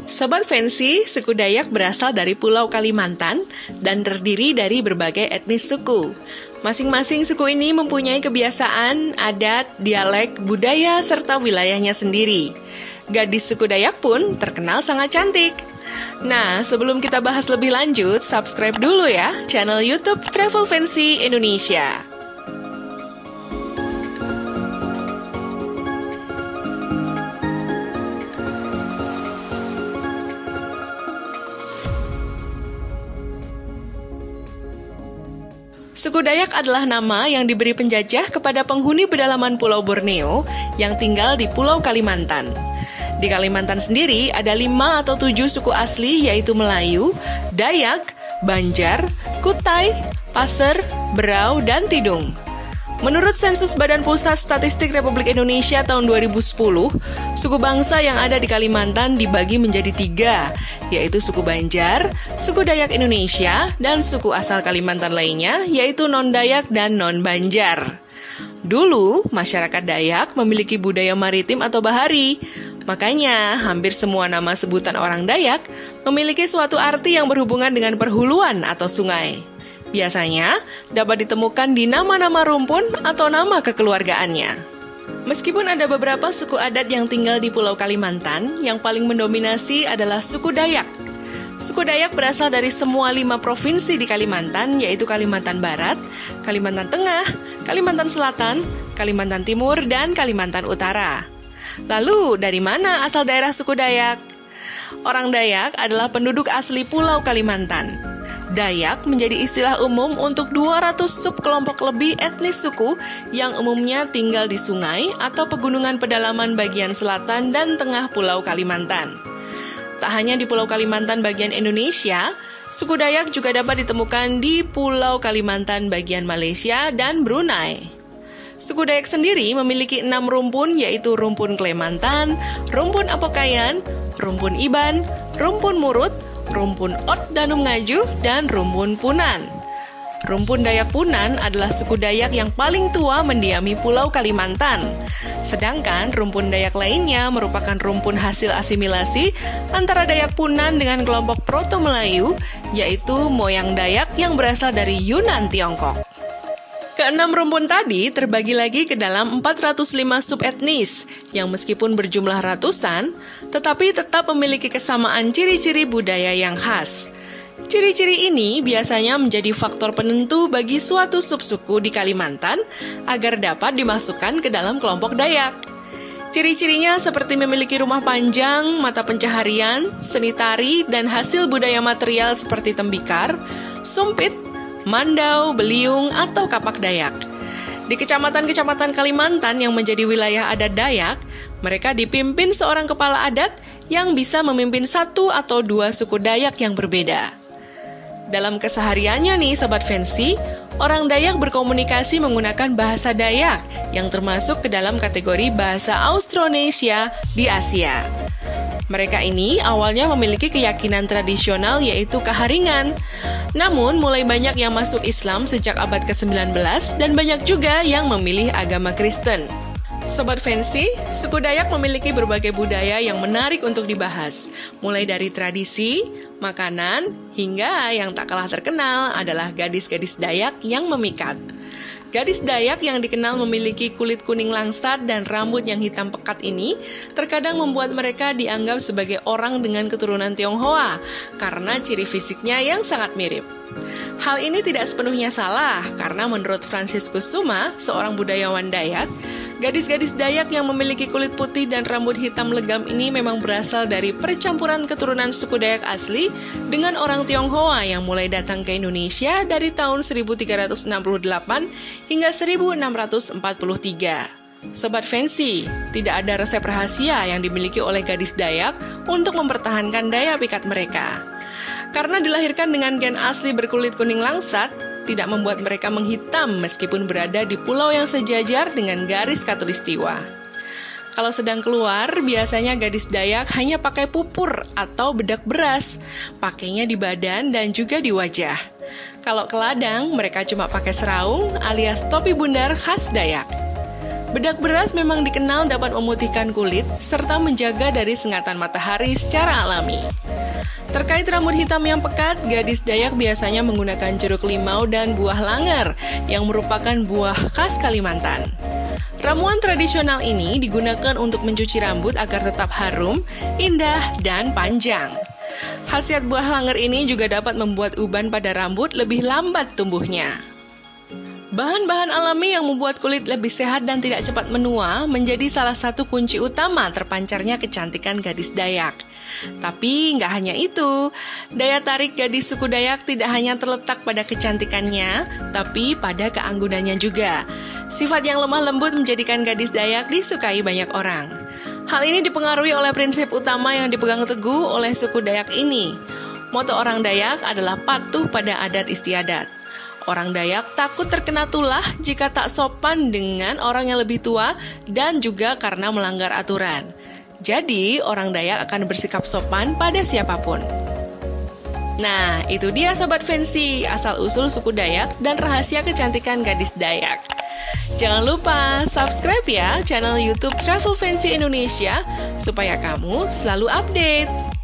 Sobat Fancy, suku Dayak berasal dari Pulau Kalimantan dan terdiri dari berbagai etnis suku. Masing-masing suku ini mempunyai kebiasaan, adat, dialek, budaya, serta wilayahnya sendiri. Gadis suku Dayak pun terkenal sangat cantik. Nah, sebelum kita bahas lebih lanjut, subscribe dulu ya channel YouTube Travel Fancy Indonesia. Suku Dayak adalah nama yang diberi penjajah kepada penghuni pedalaman Pulau Borneo yang tinggal di Pulau Kalimantan. Di Kalimantan sendiri ada 5 atau 7 suku asli yaitu Melayu, Dayak, Banjar, Kutai, Pasir, Berau, dan Tidung. Menurut sensus Badan Pusat Statistik Republik Indonesia tahun 2010, suku bangsa yang ada di Kalimantan dibagi menjadi 3, yaitu suku Banjar, suku Dayak Indonesia, dan suku asal Kalimantan lainnya, yaitu non-Dayak dan non-Banjar. Dulu, masyarakat Dayak memiliki budaya maritim atau bahari. Makanya, hampir semua nama sebutan orang Dayak memiliki suatu arti yang berhubungan dengan perhuluan atau sungai. Biasanya dapat ditemukan di nama-nama rumpun atau nama kekeluargaannya. Meskipun ada beberapa suku adat yang tinggal di Pulau Kalimantan, yang paling mendominasi adalah suku Dayak. Suku Dayak berasal dari semua 5 provinsi di Kalimantan, yaitu Kalimantan Barat, Kalimantan Tengah, Kalimantan Selatan, Kalimantan Timur, dan Kalimantan Utara. Lalu, dari mana asal daerah suku Dayak? Orang Dayak adalah penduduk asli Pulau Kalimantan. Dayak menjadi istilah umum untuk 200 subkelompok lebih etnis suku yang umumnya tinggal di sungai atau pegunungan pedalaman bagian selatan dan tengah Pulau Kalimantan. Tak hanya di Pulau Kalimantan bagian Indonesia, suku Dayak juga dapat ditemukan di Pulau Kalimantan bagian Malaysia dan Brunei. Suku Dayak sendiri memiliki 6 rumpun, yaitu rumpun Klemantan, rumpun Apokayan, rumpun Iban, rumpun Murut, rumpun Ot Danum Ngaju, dan rumpun Punan. Rumpun Dayak Punan adalah suku Dayak yang paling tua mendiami Pulau Kalimantan. Sedangkan rumpun Dayak lainnya merupakan rumpun hasil asimilasi antara Dayak Punan dengan kelompok Proto-Melayu, yaitu moyang Dayak yang berasal dari Yunan, Tiongkok. Keenam rumpun tadi terbagi lagi ke dalam 405 subetnis yang meskipun berjumlah ratusan, tetapi tetap memiliki kesamaan ciri-ciri budaya yang khas. Ciri-ciri ini biasanya menjadi faktor penentu bagi suatu subsuku di Kalimantan agar dapat dimasukkan ke dalam kelompok Dayak. Ciri-cirinya seperti memiliki rumah panjang, mata pencaharian, seni tari, dan hasil budaya material seperti tembikar, sumpit, mandau, beliung, atau kapak Dayak. Di kecamatan-kecamatan Kalimantan yang menjadi wilayah adat Dayak, mereka dipimpin seorang kepala adat yang bisa memimpin 1 atau 2 suku Dayak yang berbeda. Dalam kesehariannya nih Sobat Fancy, orang Dayak berkomunikasi menggunakan bahasa Dayak yang termasuk ke dalam kategori bahasa Austronesia di Asia. Mereka ini awalnya memiliki keyakinan tradisional yaitu keharingan. Namun mulai banyak yang masuk Islam sejak abad ke-19 dan banyak juga yang memilih agama Kristen. Sobat Fancy, suku Dayak memiliki berbagai budaya yang menarik untuk dibahas. Mulai dari tradisi, makanan, hingga yang tak kalah terkenal adalah gadis-gadis Dayak yang memikat. Gadis Dayak yang dikenal memiliki kulit kuning langsat dan rambut yang hitam pekat ini terkadang membuat mereka dianggap sebagai orang dengan keturunan Tionghoa karena ciri fisiknya yang sangat mirip. Hal ini tidak sepenuhnya salah karena menurut Franciscus Suma, seorang budayawan Dayak, gadis-gadis Dayak yang memiliki kulit putih dan rambut hitam legam ini memang berasal dari percampuran keturunan suku Dayak asli dengan orang Tionghoa yang mulai datang ke Indonesia dari tahun 1368 hingga 1643. Sobat Fancy, tidak ada resep rahasia yang dimiliki oleh gadis Dayak untuk mempertahankan daya pikat mereka. Karena dilahirkan dengan gen asli berkulit kuning langsat, tidak membuat mereka menghitam meskipun berada di pulau yang sejajar dengan garis khatulistiwa. Kalau sedang keluar, biasanya gadis Dayak hanya pakai pupur atau bedak beras, pakainya di badan dan juga di wajah. Kalau ke ladang, mereka cuma pakai seraung alias topi bundar khas Dayak. Bedak beras memang dikenal dapat memutihkan kulit serta menjaga dari sengatan matahari secara alami. Terkait rambut hitam yang pekat, gadis Dayak biasanya menggunakan jeruk limau dan buah langer yang merupakan buah khas Kalimantan. Ramuan tradisional ini digunakan untuk mencuci rambut agar tetap harum, indah, dan panjang. Khasiat buah langer ini juga dapat membuat uban pada rambut lebih lambat tumbuhnya. Bahan-bahan alami yang membuat kulit lebih sehat dan tidak cepat menua menjadi salah satu kunci utama terpancarnya kecantikan gadis Dayak. Tapi nggak hanya itu, daya tarik gadis suku Dayak tidak hanya terletak pada kecantikannya, tapi pada keanggunannya juga. Sifat yang lemah lembut menjadikan gadis Dayak disukai banyak orang. Hal ini dipengaruhi oleh prinsip utama yang dipegang teguh oleh suku Dayak ini. Moto orang Dayak adalah patuh pada adat istiadat. Orang Dayak takut terkena tulah jika tak sopan dengan orang yang lebih tua dan juga karena melanggar aturan. Jadi, orang Dayak akan bersikap sopan pada siapapun. Nah, itu dia Sobat Fancy, asal-usul suku Dayak dan rahasia kecantikan gadis Dayak. Jangan lupa subscribe ya channel YouTube Travel Fancy Indonesia supaya kamu selalu update.